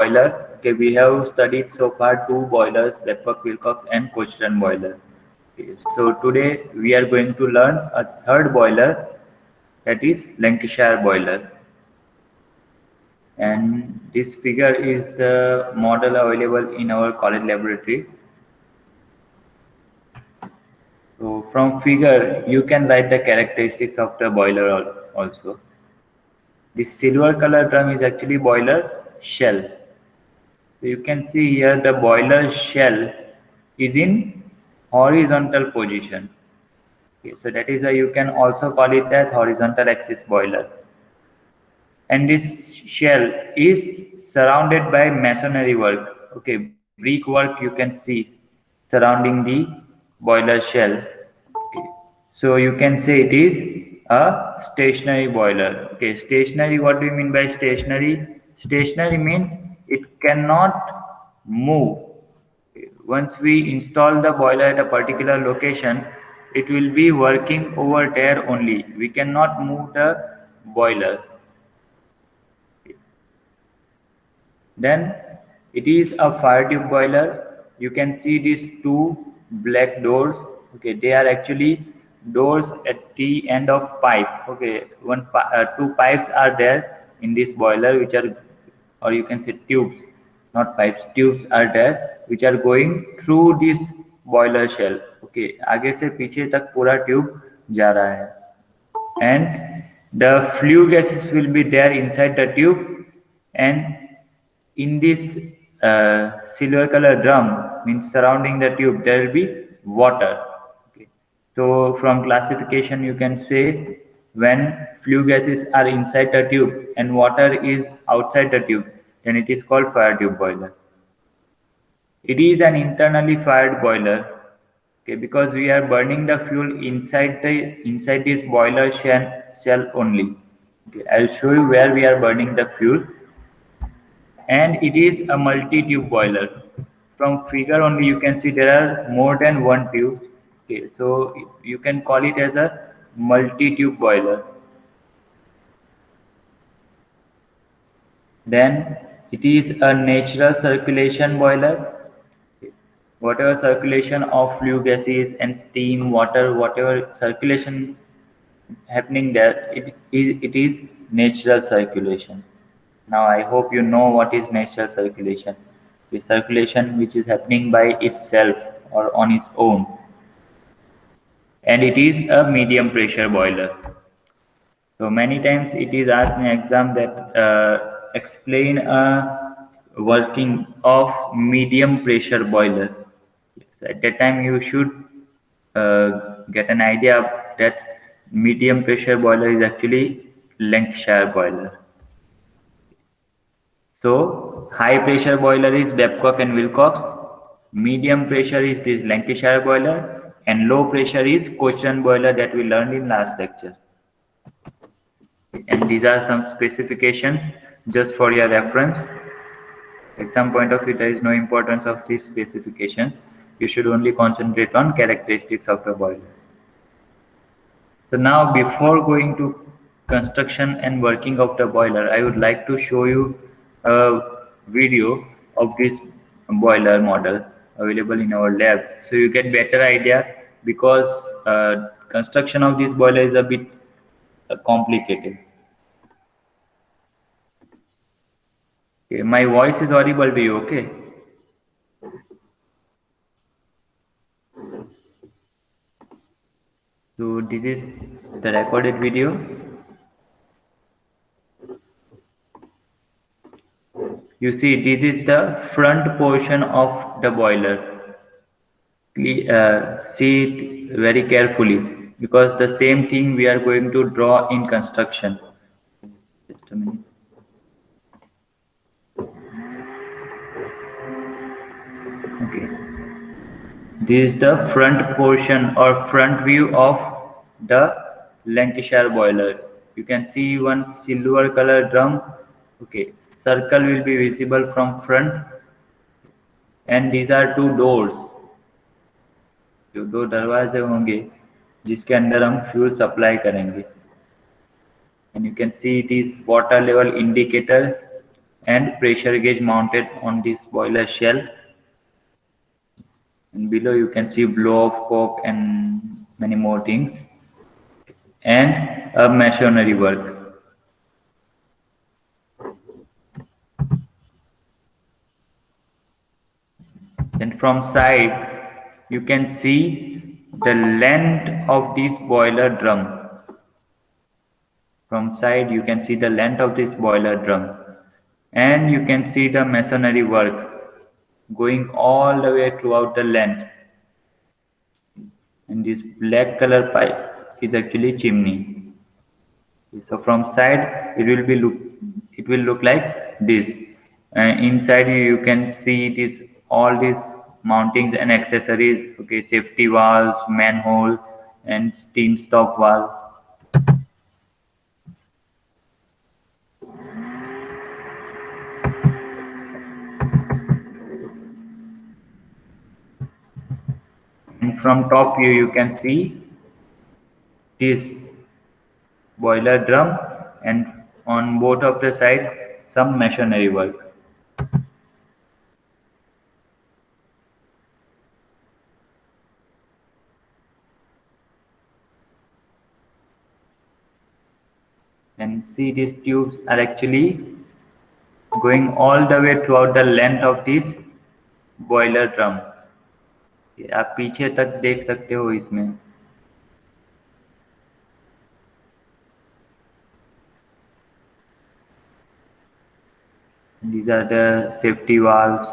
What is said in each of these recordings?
boiler. Okay, we have studied so far two boilers, Babcock Wilcox and Cochrane boiler. Okay, so today we are going to learn a third boiler, that is Lancashire boiler. And this figure is the model available in our college laboratory. So from figure you can write the characteristics of the boiler also. The silver color drum is actually boiler shell. So you can see here the boiler shell is in horizontal position. Okay, so that is why you can also call it as horizontal axis boiler. And this shell is surrounded by masonry work. Okay, brick work you can see surrounding the boiler shell. Okay, so you can say it is a stationary boiler. Okay, stationary, what do you mean by stationary? Stationary means it cannot move. Once we install the boiler at a particular location, it will be working over there only. We cannot move the boiler. Then it is a fire tube boiler. You can see these two black doors. Okay, they are actually doors at the end of pipe. Okay, two pipes are there in this boiler, which are, or you can say tubes, not pipes. Tubes are there which are going through this boiler shell. Okay, आगे से पीछे तक पूरा tube जा रहा है. And the flue gases will be there inside the tube, and in this silver color drum, means surrounding the tube, there will be water. Okay. So from classification you can say when flue gases are inside the tube and water is outside the tube, then it is called fire tube boiler. It is an internally fired boiler. Okay, because we are burning the fuel inside this boiler shell only. Okay, I'll show you where we are burning the fuel. And it is a multi-tube boiler. From figure only you can see there are more than one tube. Okay, so you can call it as a multi-tube boiler. Then it is a natural circulation boiler. Whatever circulation of flue gases and steam, water, whatever circulation happening there, it is natural circulation. Now I hope you know what is natural circulation. The circulation which is happening by itself or on its own. And it is a medium pressure boiler. So many times it is asked in exam that explain a working of medium pressure boiler. So at that time you should get an idea that medium pressure boiler is actually Lancashire boiler. So high pressure boiler is Babcock and Wilcox, medium pressure is this Lancashire boiler, and low pressure is Cochrane boiler that we learned in last lecture. And these are some specifications just for your reference. Exam point of view, there is no importance of these specifications. You should only concentrate on characteristics of the boiler. So now before going to construction and working of the boiler, I would like to show you a video of this boiler model available in our lab, so you get better idea, because construction of this boiler is a bit complicated. Okay, my voice is audible to you? Okay. So this is the recorded video. You see, this is the front portion of the boiler. See it very carefully, because the same thing we are going to draw in construction. Just a minute. Okay. This is the front portion or front view of the Lancashire boiler. You can see one silver color drum. Okay, circle will be visible from front, and these are two doors. जो दो दरवाजे होंगे जिसके अंदर हम fuel supply करेंगे. And you can see these water level indicators and pressure gauge mounted on this boiler shell. And below you can see blow off coke and many more things, and a masonry work. Then from side you can see the length of this boiler drum. From side you can see the length of this boiler drum, and you can see the masonry work going all the way throughout the length. And this black color pipe is actually chimney. So from side it will look like this. Inside you can see this all these mountings and accessories. Okay, safety valves, manhole, and steam stop valve. And from top view you can see this boiler drum, and on both of the side some masonry work. And see, these tubes are actually going all the way throughout the length of this boiler drum. आप पीछे तक देख सकते हो इसमें. These are the safety valves,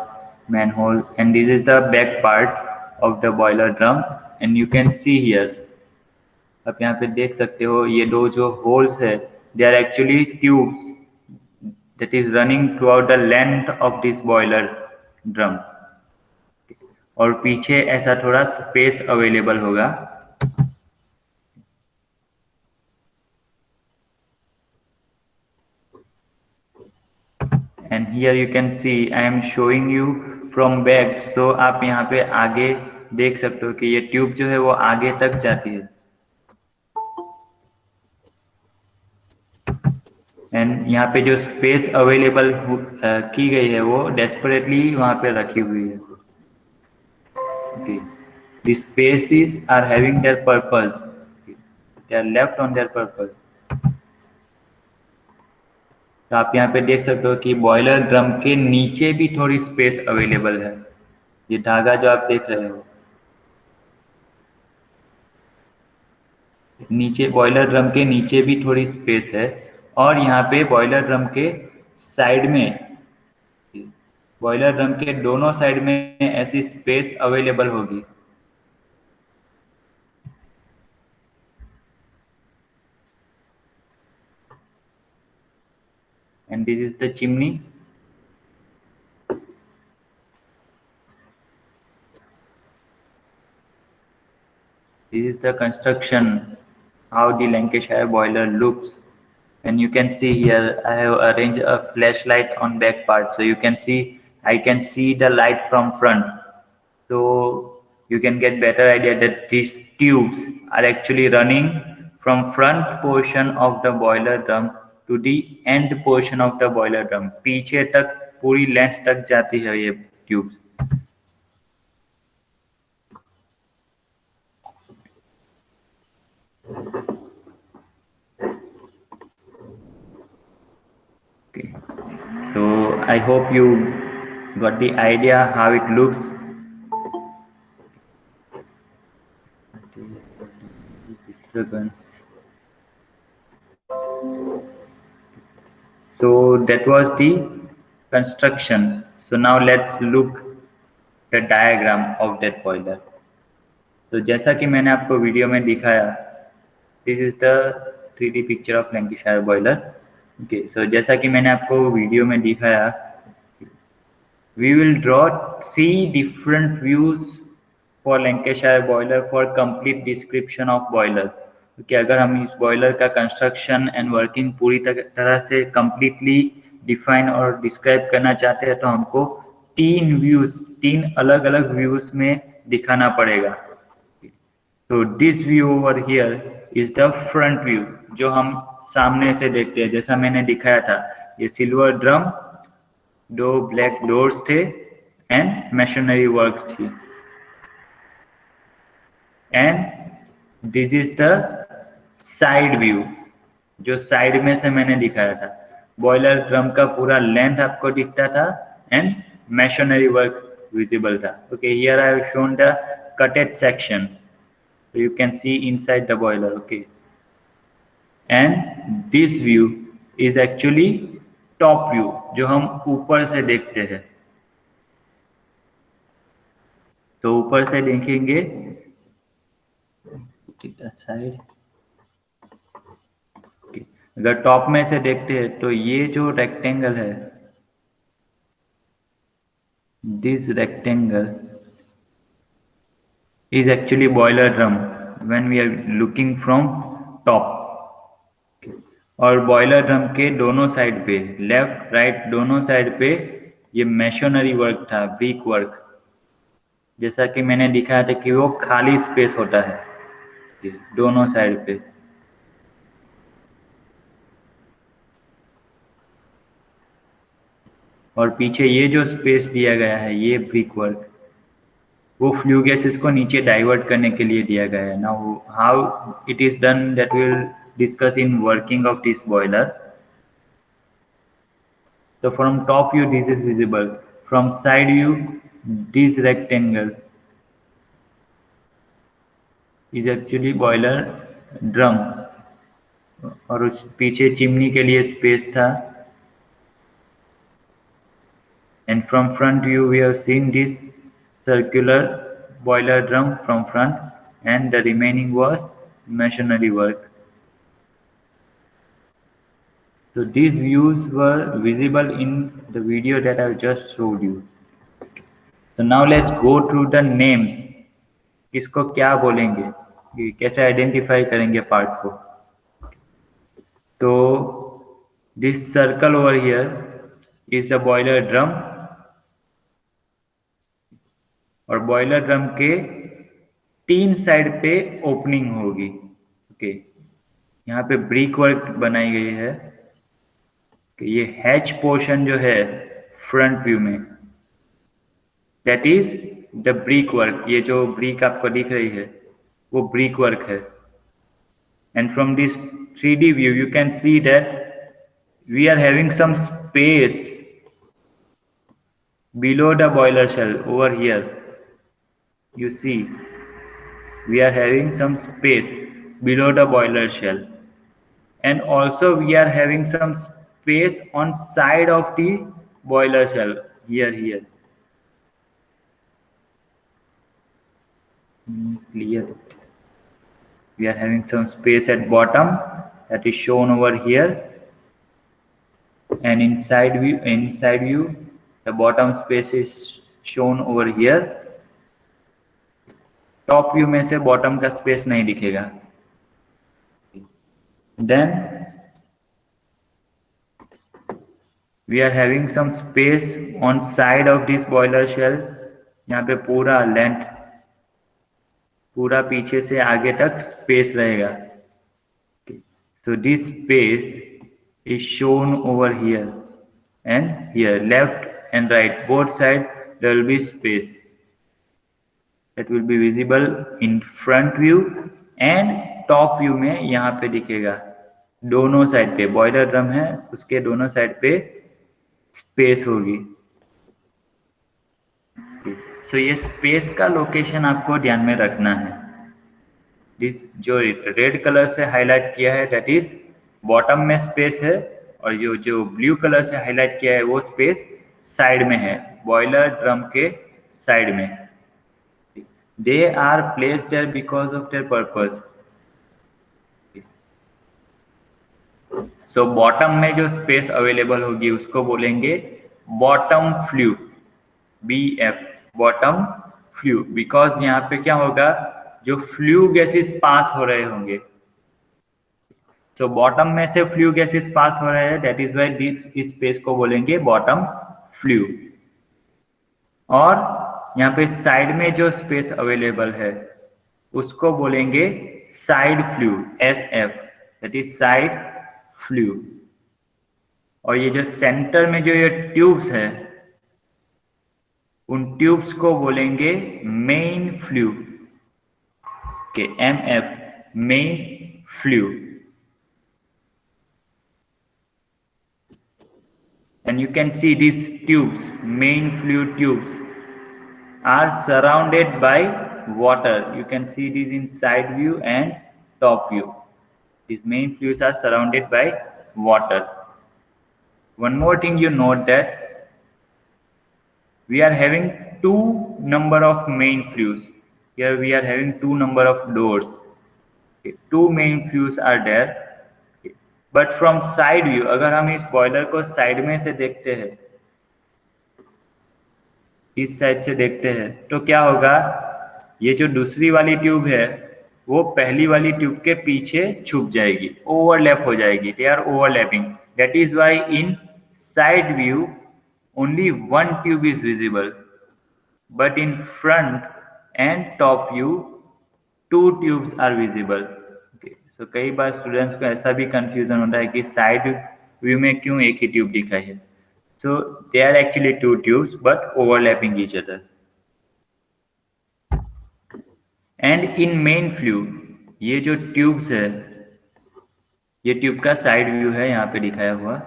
manhole, and this is the back part of the boiler drum. And you can see here, आप यहाँ पे देख सकते हो ये दो जो holes है, they are actually tubes that is running throughout the length of this boiler drum. और पीछे ऐसा थोड़ा space available होगा. And here you can see I am showing you from back. So आप यहाँ पे आगे देख सकते हो कि ये ट्यूब जो है वो आगे तक जाती है. एंड यहाँ पे जो स्पेस अवेलेबल की गई है वो डेस्परेटली वहाँ पे रखी हुई है. Okay. The spaces are having their purpose. They are left on their purpose. तो आप यहाँ पे देख सकते हो कि बॉयलर ड्रम के नीचे भी थोड़ी स्पेस अवेलेबल है. ये धागा जो आप देख रहे हो नीचे, बॉयलर ड्रम के नीचे भी थोड़ी स्पेस है. और यहाँ पे बॉयलर ड्रम के साइड में, बॉयलर ड्रम के दोनों साइड में ऐसी स्पेस अवेलेबल होगी. And this is the chimney. This is the construction, how the Lancashire boiler looks. And you can see here I have arranged a flashlight on back part, so you can see I can see the light from front, so you can get better idea that these tubes are actually running from front portion of the boiler drum to the end portion of the boiler drum. पीछे तक पूरी length तक जाती है ये tubes. Okay, so I hope you got the idea how it looks. Disturbance. So that was the construction. So now let's look the diagram of that boiler. तो जैसा कि मैंने आपको वीडियो में दिखाया, this is the 3D picture of Lancashire boiler. Okay, so जैसा कि मैंने आपको वीडियो में दिखाया, we will draw 3 different views for Lancashire boiler for complete description of boiler. क्योंकि अगर हम इस बॉयलर का कंस्ट्रक्शन एंड वर्किंग पूरी तरह से कंप्लीटली डिफाइन और डिस्क्राइब करना चाहते हैं तो हमको 3 अलग अलग व्यूज में दिखाना पड़ेगा. तो this view over here is the front view, जो हम सामने से देखते हैं. जैसा मैंने दिखाया था, ये सिल्वर ड्रम दो ब्लैक डोर्स थे एंड मशीनरी वर्क थी। And this is the side view, जो साइड में से मैंने दिखाया था। बॉयलर ड्रम का पूरा लेंथ आपको दिखता था एंड मशीनरी वर्क visible था। Okay, here I have shown the cutted section, so you can see inside the boiler. Okay, and this view is actually top view, जो हम ऊपर से देखते हैं। तो ऊपर से देखेंगे साइड, अगर टॉप में से देखते हैं तो ये जो रेक्टेंगल है, this rectangle is actually boiler drum when we are looking from top। और बॉयलर ड्रम के दोनों साइड पे, लेफ्ट राइट दोनों साइड पे ये मेशनरी वर्क था, ब्रिक वर्क। जैसा कि मैंने दिखाया था कि वो खाली स्पेस होता है दोनों साइड पे। और पीछे ये जो स्पेस दिया गया है, ये ब्रिक वर्क, वो फ्लू गैसेस को नीचे डाइवर्ट करने के लिए दिया गया है। Now how it is done that will discuss in working of this boiler. So from top view this is visible, from side view this rectangle is actually boiler drum, और उस पीछे चिमनी के लिए स्पेस था। And from front view we have seen this circular boiler drum from front, and the remaining was machinery work. So these views were visible in the video that I just showed you. So now let's go through the names. इसको क्या बोलेंगे, कैसे identify करेंगे part को। तो this circle over here is the boiler drum, और boiler drum के 3 side पे ओपनिंग होगी। ओके, यहाँ पे ब्रिक वर्क बनाई गई है कि ये हैच पोर्शन जो है फ्रंट व्यू में, that is the brick work. ये जो ब्रिक आपको दिख रही है वो ब्रिक वर्क है। And from this 3D view you can see that we are having some space below the boiler shell over here. You see we are having some space below the boiler shell, and also we are having some space on side of the boiler shell here. Clear? We are having some space at bottom that is shown over here, and inside view the bottom space is shown over here. Top view में से bottom का space नहीं दिखेगा। Then we are having some space on side of this boiler shell. यहाँ पे पूरा length, पूरा पीछे से आगे तक स्पेस रहेगा। So this space is shown over here and here, left and right, both sides there will be space that will be visible in front view and top view में यहाँ पे दिखेगा। दोनों साइड पे बॉयलर ड्रम है, उसके दोनों side पे स्पेस होगी। सो ये स्पेस का लोकेशन आपको ध्यान में रखना है। दिस जो रेड कलर से हाईलाइट किया है दैट इज बॉटम में स्पेस है, और जो ब्लू कलर से हाईलाइट किया है वो स्पेस साइड में है, बॉयलर ड्रम के साइड में। They are placed there because of their purpose. So bottom में जो स्पेस अवेलेबल होगी उसको बोलेंगे bottom flue, BF, bottom flue. Because यहाँ पे क्या होगा, जो फ्लू गैसेस पास हो रहे होंगे, तो बॉटम में से फ्लू गैसेस पास हो रहे हैं, that is why this space को बोलेंगे बॉटम फ्लू। और यहाँ पे साइड में जो स्पेस अवेलेबल है उसको बोलेंगे side flu, SF, that is side flu. और ये जो सेंटर में जो ये ट्यूब्स है, उन ट्यूब्स को बोलेंगे मेन फ्लू के, MF, main flu. And you can see these tubes, main fluid tubes, are surrounded by water. You can see these in side view and top view. These main fluids are surrounded by water. One more thing you note that we are having two number of main fluids. Here we are having two number of doors. Okay. Two main fluids are there. Okay. But from side view, अगर हम इस boiler को side में से देखते हैं, इस side से देखते हैं, तो क्या होगा, ये जो दूसरी वाली ट्यूब है वो पहली वाली ट्यूब के पीछे छुप जाएगी, ओवरलैप हो जाएगी. They are overlapping. That is why in side view only one tube is visible, but in front and top view two tubes are visible. So कई बार स्टूडेंट्स को ऐसा भी कंफ्यूजन होता है कि साइड व्यू में क्यों एक ही ट्यूब दिखाई है. So they are actually two tubes but overlapping each other. And in main flue, ये जो ट्यूब्स है, ये ट्यूब का साइड व्यू है यहाँ पे दिखाया हुआ.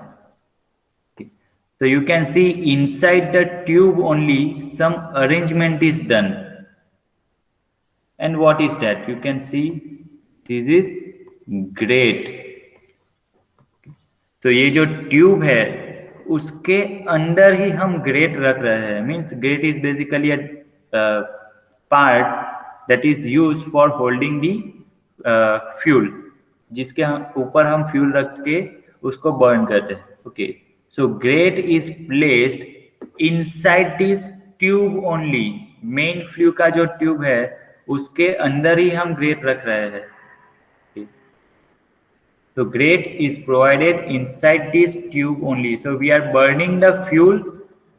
So you can see inside the tube only some arrangement is done. And what is that? You can see this is grate. तो ये जो ट्यूब है उसके अंदर ही हम ग्रेट रख रहे हैं. Means great is basically a part that is use for holding the fuel, जिसके ऊपर हम फ्यूल रख के उसको बर्न करते हैं. Okay, so great is placed inside this tube only. Main flu का जो ट्यूब है उसके अंदर ही हम ग्रेट रख रहे हैं. So grate is provided inside this tube only. So we are burning the fuel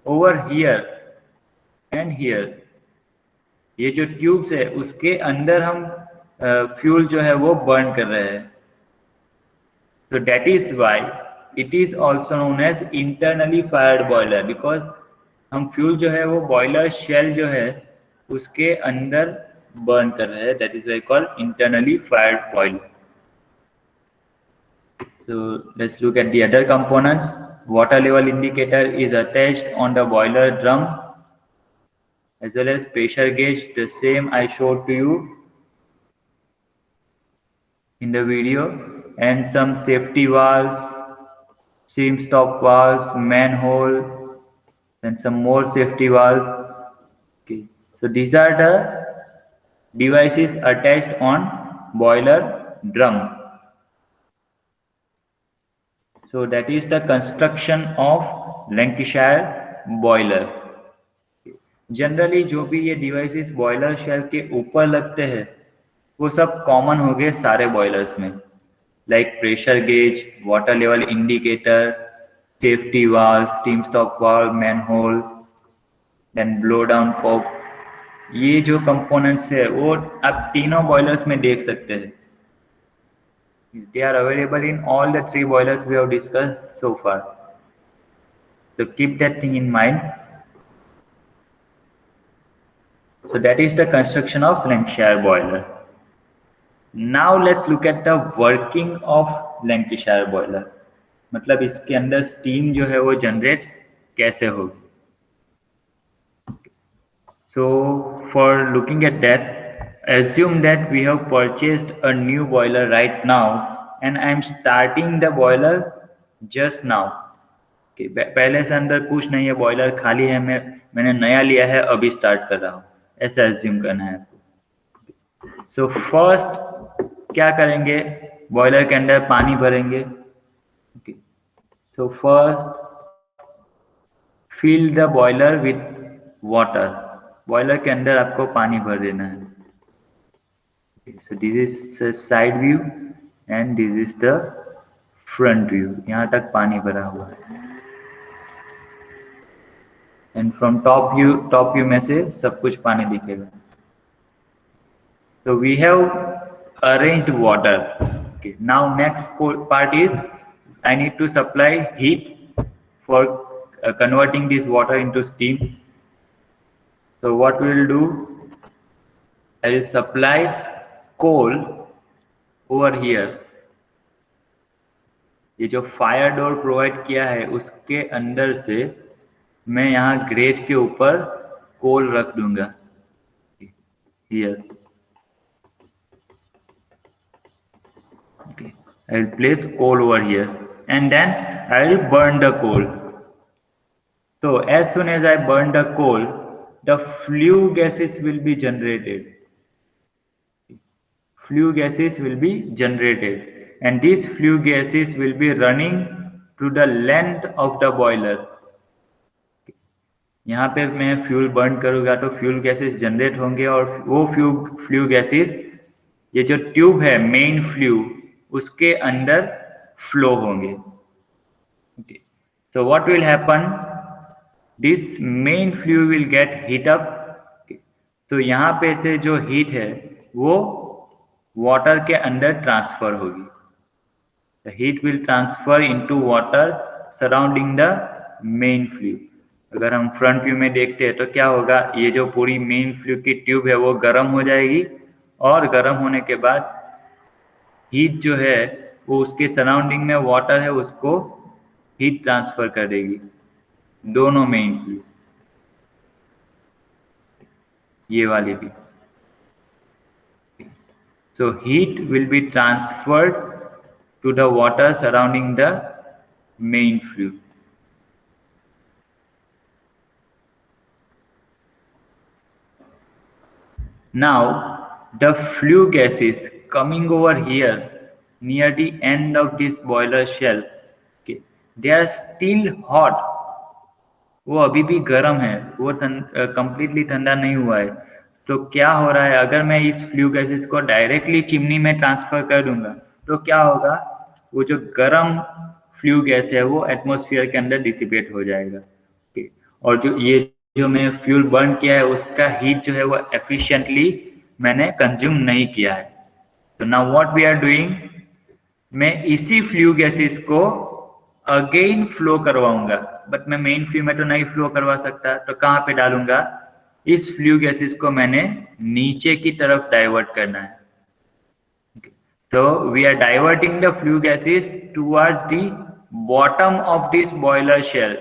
over here and here. ये जो ट्यूब्स है उसके अंदर हम फ्यूल जो है वो बर्न कर रहे हैं. So that is why it is also known as internally fired boiler, because हम फ्यूल जो है वो बॉयलर शेल जो है उसके अंदर बर्न कर रहे हैं. That is why called internally fired boiler. So let's look at the other components. Water level indicator is attached on the boiler drum, as well as pressure gauge, the same I showed to you in the video, and some safety valves, seam stop valves, manhole, and some more safety valves. Okay, so these are the devices attached on boiler drum. So that is the construction of Lancashire boiler. Generally जो भी ये devices boiler shell के ऊपर लगते हैं वो सब common हो गए सारे बॉयलर्स में, like pressure gauge, water level indicator, safety valve, steam stop valve, manhole, then blow down cock. ये जो कंपोनेंट्स है वो आप तीनों बॉयलर्स में देख सकते हैं. They are available in all the three boilers we have discussed so far. So keep that thing in mind. So that is the construction of Lancashire boiler. Now let's look at the working of Lancashire boiler. मतलब इसके अंदर steam जो है वो generate कैसे होगी. So for looking at that, assume that we have purchased a new boiler right now and I am starting the boiler just now. Okay, पहले से अंदर कुछ नहीं है, बॉयलर खाली है, मैंने नया लिया है, अभी स्टार्ट कर रहा हूँ, ऐसा एज्यूम करना है आपको. सो फर्स्ट क्या करेंगे, बॉयलर के अंदर पानी भरेंगे. Okay, so first fill the boiler with water. Boiler के अंदर आपको पानी भर देना है. So this is the side view and this is the front view. यहाँ तक पानी भरा हुआ है. And from top view में से सब कुछ पानी दिखेगा. So we have arranged water. Okay. Now next part is I need to supply heat for converting this water into steam. So what we will do, I will supply coal over here. ये जो fire door provide किया है उसके अंदर से मैं यहाँ great के ऊपर कोल रख दूंगा here. Okay. I will place coal over here and then I will burn the coal. So as soon as I burn the coal, the flue gases will be generated. Flue gases will be generated and these flue gases will be running to the length of the boiler. यहाँ पे मैं fuel burn करूँगा तो fuel gases generate होंगे और वो flue gases ये जो ट्यूब है मेन फ्लू उसके अंदर फ्लो होंगे. So what will happen? This main flue will get heat up. तो यहाँ पे से जो हीट है वो वाटर के अंदर ट्रांसफर होगी. The heat will transfer into water surrounding the main flue. अगर हम फ्रंट व्यू में देखते हैं तो क्या होगा, ये जो पूरी मेन फ्लू की ट्यूब है वो गर्म हो जाएगी और गर्म होने के बाद हीट जो है वो उसके सराउंडिंग में वाटर है उसको हीट ट्रांसफर कर देगी दोनों मेन फ्लू, ये वाली भी. So heat will be transferred to the water surrounding the main flue. Now the flue gases coming over here near the end of this boiler shell, okay, they are still hot. वो अभी भी गर्म है, वो completely ठंडा नहीं हुआ है. तो क्या हो रहा है, अगर मैं इस फ्लू गैसेस को डायरेक्टली चिमनी में ट्रांसफर कर दूंगा तो क्या होगा, वो जो गर्म फ्लू गैस है वो एटमॉस्फेयर के अंदर डिसिपेट हो जाएगा. okay. और जो मैं फ्यूल बर्न किया है उसका हीट जो है वो एफिशिएंटली मैंने कंज्यूम नहीं किया है. तो now what we are doing, मैं इसी फ्लू गैसेस को अगेन फ्लो करवाऊंगा, बट मैं मेन फ्लू में तो नहीं फ्लो करवा सकता, तो कहाँ पे डालूंगा, इस फ्लू गैसेस को मैंने नीचे की तरफ डाइवर्ट करना है. तो we are diverting the flue gases towards the bottom of this boiler shell.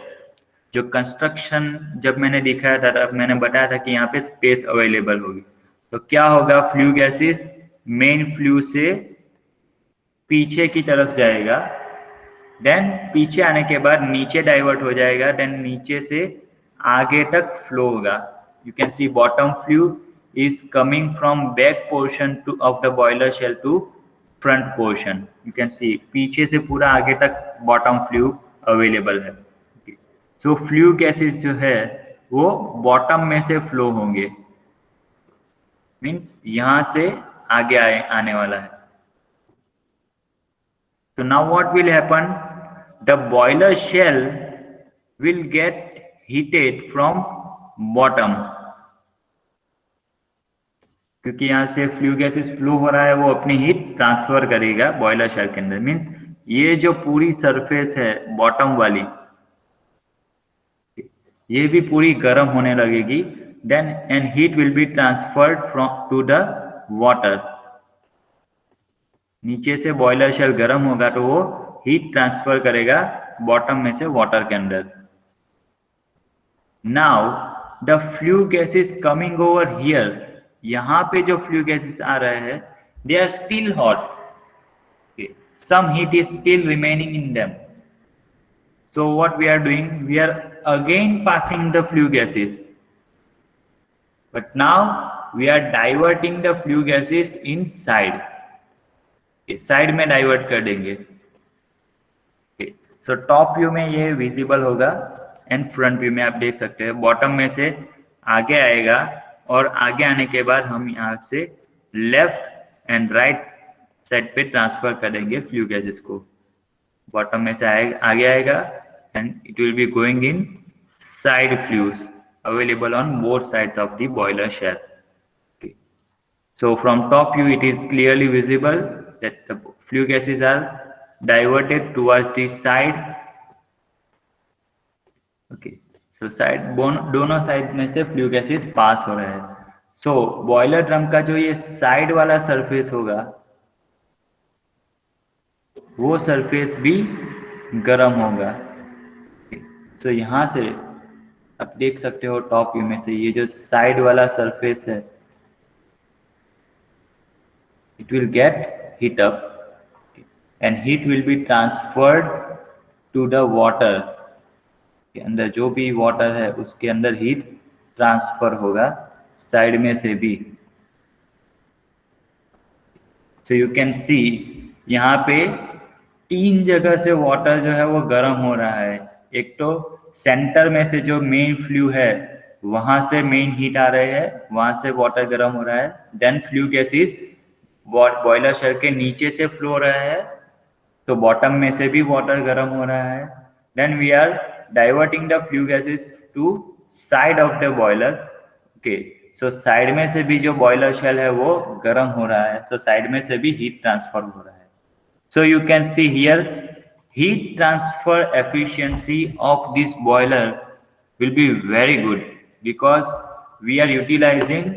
जो कंस्ट्रक्शन जब मैंने दिखाया था तब मैंने बताया था कि यहाँ पे स्पेस अवेलेबल होगी. तो क्या होगा, फ्लू गैसेस मेन फ्लू से पीछे की तरफ जाएगा, देन पीछे आने के बाद नीचे डाइवर्ट हो जाएगा, देन नीचे से आगे तक फ्लो होगा. You can see bottom flue is coming from back portion to of the boiler shell to front portion. You can see पीछे से पूरा आगे तक बॉटम फ्लू अवेलेबल है. सो फ्लू गैसेस जो है वो बॉटम में से फ्लो होंगे, मीन्स यहाँ से आगे आने वाला है. So now what will happen, the boiler shell will get heated from bottom. क्योंकि यहाँ से फ्लू गैसेस फ्लो हो रहा है वो अपनी हीट ट्रांसफर करेगा बॉयलर शेल के अंदर. मीन्स ये जो पूरी सरफेस है बॉटम वाली ये भी पूरी गर्म होने लगेगी, then and heat will be transferred from to the water. नीचे से बॉयलर शेल गर्म होगा तो वो हीट ट्रांसफर करेगा बॉटम में से वाटर के अंदर. Now the flue gases coming over here, यहाँ पे जो फ्लू गैसेस आ रहे हैं they are still hot, some heat is still remaining in them. So what we are doing, we are again passing the flue gases, but now we are diverting the flue gases inside. Side में divert कर देंगे. So top view में ये visible होगा and front view में आप देख सकते हैं बॉटम में से आगे आएगा और आगे आने के बाद हम यहाँ से लेफ्ट एंड राइट साइड पे ट्रांसफर करेंगे फ्लू गैसेस को. बॉटम में से आगे आएगा and it will be going in side flues available on both sides of the boiler shell. Okay. So from top view it is clearly visible that the flue gases are diverted towards the side okay. So side दोनों side में से flue gases पास हो रहे हैं। सो boiler drum का जो ये side वाला सरफेस होगा वो सरफेस भी गर्म होगा। सो यहाँ से आप देख सकते हो टॉप व्यू में से ये जो साइड वाला सरफेस है it will get heat up and heat will be transferred to the water के अंदर जो भी वाटर है उसके अंदर हीट ट्रांसफर होगा साइड में से भी। सो यू कैन सी यहाँ पे 3 जगह से वाटर जो है वो गर्म हो रहा है। एक तो सेंटर में से जो मेन फ्लू है वहां से मेन हीट आ रहे हैं, वहां से वाटर गर्म हो रहा है। Then flue gases boiler shell के नीचे से फ्लो हो रहा है, तो बॉटम में से भी वाटर गर्म हो रहा है। Then we are diverting the flue gases to side of the boiler. Okay, so side में से भी जो बॉयलर शेल है वो गर्म हो रहा है, सो साइड में से भी हीट ट्रांसफर हो रहा है। So you can see here heat transfer efficiency of this boiler will be very good because we are utilizing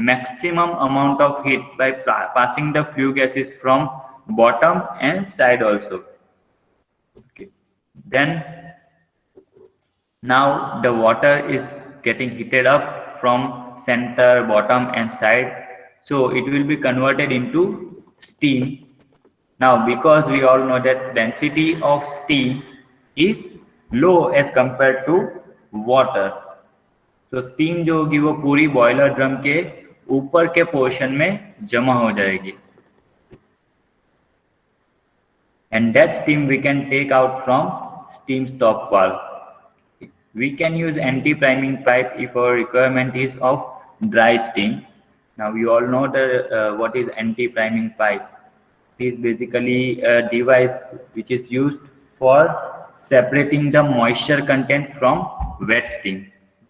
maximum amount of heat by passing the flue gases from bottom and side also. Okay, then now the water is getting heated up from center, bottom and side, so it will be converted into steam. Now, because we all know that density of steam is low as compared to water, so steam जो होगी वो पूरी boiler drum के ऊपर के portion में जमा हो जाएगी, and that steam we can take out from steam stop valve. We can use anti-priming pipe if our requirement is of dry steam. Now you all know what is anti-priming pipe. It is basically a device which is used for separating the moisture content from wet steam.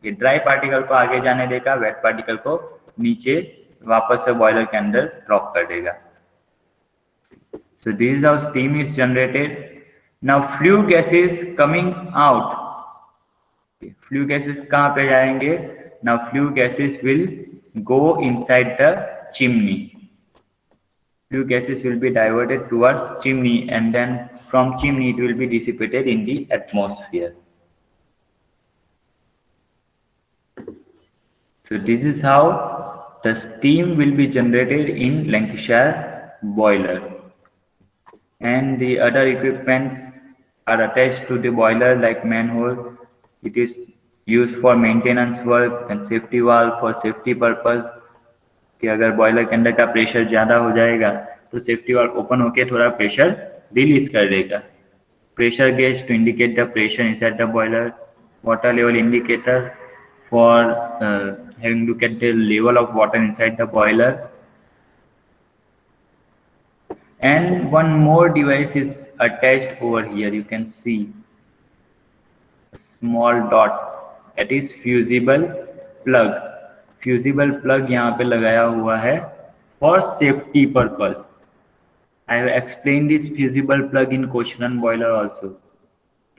ये dry particle को आगे जाने देगा, wait particle को नीचे वापस से boiler के अंदर ड्रॉप कर देगा। So this is how steam is generated. Now flue gases coming out. Flue gases कहाँ पे जाएंगे? Now flue gases will go inside the chimney. Flue gases will be diverted towards chimney, and then from chimney it will be dissipated in the atmosphere. So this is how the steam will be generated in Lancashire boiler, and the other equipments are attached to the boiler like manhole. It is used for maintenance work and safety valve for safety purpose. कि अगर boiler के अंदर का pressure ज़्यादा हो जाएगा तो safety valve open होके थोड़ा प्रेशर रिलीज कर देगा। Pressure gauge to indicate the pressure inside the boiler, water level indicator for having look at the level of water inside the boiler, and one more device is attached over here. You can see a small dot, that is fusible plug. Fusible plug यहाँ पे लगाया हुआ है for safety purpose. I have explain this fusible plug in question boiler also.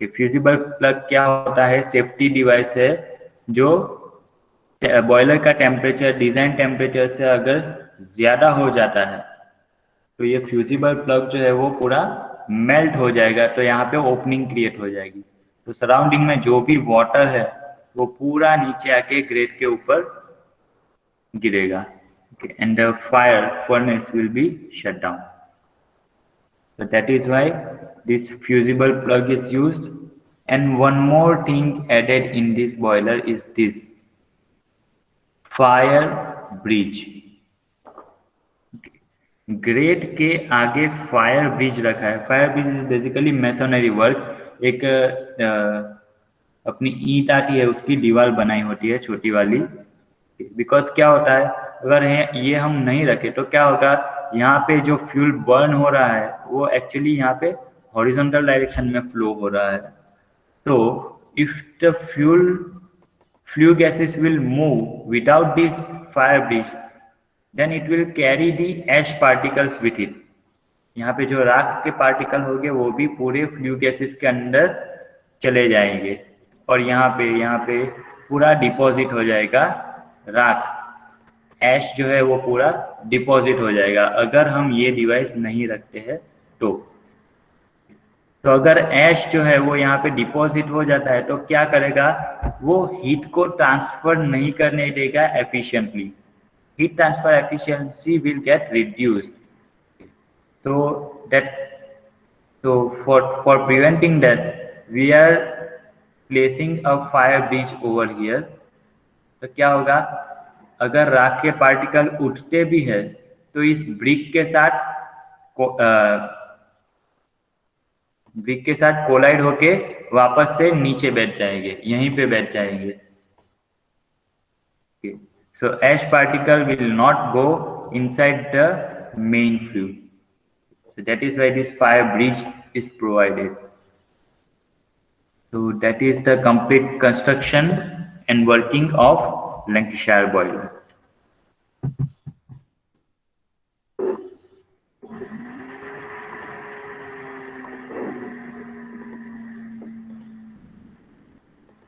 कि fusible plug क्या होता है? Safety device है जो बॉयलर का टेम्परेचर डिजाइन टेम्परेचर से अगर ज्यादा हो जाता है तो ये फ्यूजिबल प्लग जो है वो पूरा मेल्ट हो जाएगा, तो यहाँ पे ओपनिंग क्रिएट हो जाएगी, तो सराउंडिंग में जो भी वाटर है वो पूरा नीचे आके ग्रेट के ऊपर गिरेगा। Okay, and the fire furnace will be shut down. So that is why this fusible plug is used. And one more thing added in this boiler is this fire bridge. Great के आगे fire bridge रखा है। Fire bridge is basically masonry work. एक अपनी ईंट आती है उसकी दीवार बनाई होती है छोटी वाली। बिकॉज क्या होता है, अगर ये हम नहीं रखे तो क्या होगा, यहाँ पे जो फ्यूल बर्न हो रहा है वो एक्चुअली यहाँ पे हॉरिजॉन्टल डायरेक्शन में फ्लो हो रहा है। तो if the flue gases will move without this fire bridge, then it will carry the ash particles with it. यहाँ पे जो राख के पार्टिकल होंगे वो भी पूरे फ्लू गैसेस के अंदर चले जाएंगे। और यहाँ पे पूरा डिपॉजिट हो जाएगा राख, ऐश जो है वो पूरा डिपॉजिट हो जाएगा अगर हम ये डिवाइस नहीं रखते हैं तो अगर ऐश जो है वो यहाँ पे डिपॉजिट हो जाता है तो क्या करेगा, वो हीट को ट्रांसफर नहीं करने देगा efficiently, heat transfer efficiency will get reduced. तो that so for preventing that we are placing a fire bridge over here। तो क्या होगा, अगर राख के पार्टिकल उठते भी है तो इस ब्रिक के साथ कोलाइड होके वापस से नीचे बैठ जाएंगे, यहीं पे बैठ जाएंगे। So ash particle will not go inside the main flue, so that is why this fire bridge is provided। So that is the complete construction and working of Lancashire boiler।